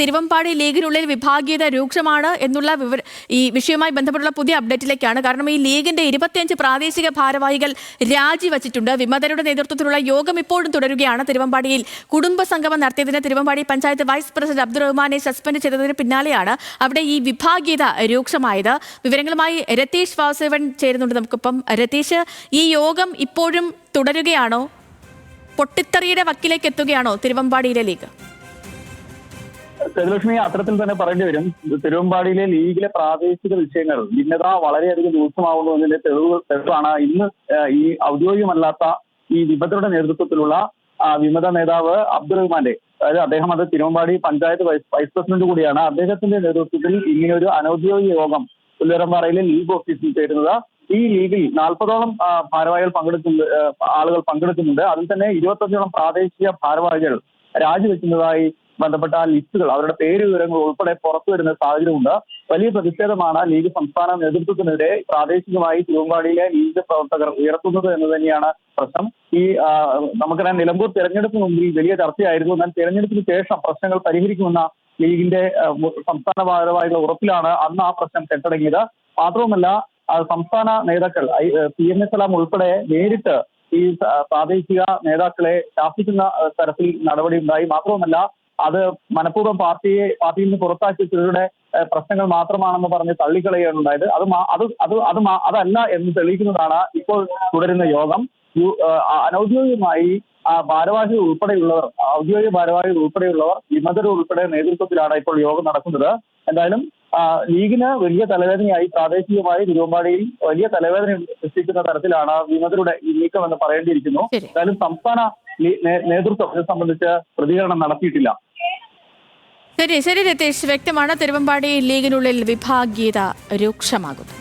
തിരുവമ്പാടി ലീഗിനുള്ളിൽ വിഭാഗീയത രൂക്ഷമാണ് എന്നുള്ള ഈ വിഷയവുമായി ബന്ധപ്പെട്ടുള്ള പുതിയ അപ്ഡേറ്റിലേക്കാണ്. കാരണം ഈ ലീഗിന്റെ 25 പ്രാദേശിക ഭാരവാഹികൾ രാജിവച്ചിട്ടുണ്ട്. വിമതരുടെ നേതൃത്വത്തിലുള്ള യോഗം ഇപ്പോഴും തുടരുകയാണ്. തിരുവമ്പാടിയിൽ കുടുംബസംഗമം നടത്തിയതിന് തിരുവമ്പാടി പഞ്ചായത്ത് വൈസ് പ്രസിഡന്റ് അബ്ദുറഹ്മാനെ സസ്പെൻഡ് ചെയ്തതിന് പിന്നാലെയാണ് അവിടെ ഈ വിഭാഗീയത രൂക്ഷമായത്. വിവരങ്ങളുമായി രതീഷ് വാസുദേവൻ ചേരുന്നുണ്ട് നമുക്കിപ്പം. രതീഷ്, ഈ യോഗം ഇപ്പോഴും തുടരുകയാണോ? പൊട്ടിത്തെറിയുടെ വക്കിലേക്ക് എത്തുകയാണോ തിരുവമ്പാടിയിലെ ലീഗ്? സേതുലക്ഷ്മി, അത്തരത്തിൽ തന്നെ പറയേണ്ടി വരും. തിരുവമ്പാടിയിലെ ലീഗിലെ പ്രാദേശിക വിഷയങ്ങൾ ഭിന്നത വളരെയധികം രൂക്ഷമാവുന്നു എന്നതിന്റെ തെളിവാണ് ഇന്ന് ഈ ഔദ്യോഗികമല്ലാത്ത ഈ വിമതരുടെ നേതൃത്വത്തിലുള്ള വിമത നേതാവ് അബ്ദുറഹ്മാന്റെ, അതായത് അദ്ദേഹം അത് തിരുവമ്പാടി പഞ്ചായത്ത് വൈസ് പ്രസിഡന്റ് കൂടിയാണ്. അദ്ദേഹത്തിന്റെ നേതൃത്വത്തിൽ ഇങ്ങനെയൊരു അനൌദ്യോഗിക യോഗം പുല്ലൂരമ്പാറയിലെ ലീഗ് ഓഫീസിൽ ചേരുന്നത്. ഈ ലീഗിൽ 40ഓളം ഭാരവാഹികൾ ആളുകൾ പങ്കെടുക്കുന്നുണ്ട്. അതിൽ തന്നെ 25ഓളം പ്രാദേശിക ഭാരവാഹികൾ രാജിവെക്കുന്നതായി ബന്ധപ്പെട്ട ലിസ്റ്റുകൾ, അവരുടെ പേര് വിവരങ്ങൾ ഉൾപ്പെടെ പുറത്തു വരുന്ന സാഹചര്യമുണ്ട്. വലിയ പ്രതിഷേധമാണ് ലീഗ് സംസ്ഥാന നേതൃത്വത്തിനെതിരെ പ്രാദേശികമായി തിരുവമ്പാടിയിലെ ലീഗ് പ്രവർത്തകർ ഉയർത്തുന്നത് എന്ന് തന്നെയാണ് പ്രശ്നം. ഈ നമുക്കറിയാം, നിലമ്പൂർ തെരഞ്ഞെടുപ്പിന് മുമ്പിൽ വലിയ ചർച്ചയായിരുന്നു. എന്നാൽ തെരഞ്ഞെടുപ്പിന് ശേഷം പ്രശ്നങ്ങൾ പരിഹരിക്കുമെന്ന ലീഗിന്റെ സംസ്ഥാന ഭാരവാഹികളുടെ ഉറപ്പിലാണ് അന്ന് ആ പ്രശ്നം കെട്ടടങ്ങിയത്. മാത്രവുമല്ല, സംസ്ഥാന നേതാക്കൾ PNA സലാം ഉൾപ്പെടെ നേരിട്ട് ഈ പ്രാദേശിക നേതാക്കളെ ശാസിക്കുന്ന തരത്തിൽ നടപടി ഉണ്ടായി. മാത്രവുമല്ല, അത് മനഃപൂർവ്വം പാർട്ടിയിൽ നിന്ന് പുറത്താക്കിയ ചിലരുടെ പ്രശ്നങ്ങൾ മാത്രമാണെന്ന് പറഞ്ഞ് തള്ളിക്കളയാണ് ഉണ്ടായത്. അതല്ല എന്ന് തെളിയിക്കുന്നതാണ് ഇപ്പോൾ തുടരുന്ന യോഗം. അനൌദ്യോഗികമായി ഭാരവാഹികൾ ഉൾപ്പെടെയുള്ളവർ, ഔദ്യോഗിക ഭാരവാഹികൾ ഉൾപ്പെടെയുള്ളവർ, വിമതർ ഉൾപ്പെടെ നേതൃത്വത്തിലാണ് ഇപ്പോൾ യോഗം നടക്കുന്നത്. എന്തായാലും ലീഗിന് വലിയ തലവേദനയായി, പ്രാദേശികമായി തിരുവമ്പാടിയിൽ വലിയ തലവേദന സൃഷ്ടിക്കുന്ന തരത്തിലാണ് വിമതരുടെ ഈ നീക്കം എന്ന് പറയേണ്ടിയിരിക്കുന്നു. എന്തായാലും സംസ്ഥാന നേതൃത്വം ഇത് സംബന്ധിച്ച് പ്രതികരണം നടത്തിയിട്ടില്ല. ശരി രതീഷ്, വ്യക്തമാണ്. തിരുവമ്പാടി ലീഗിനുള്ളിൽ വിഭാഗീയത രൂക്ഷമാകുന്നു.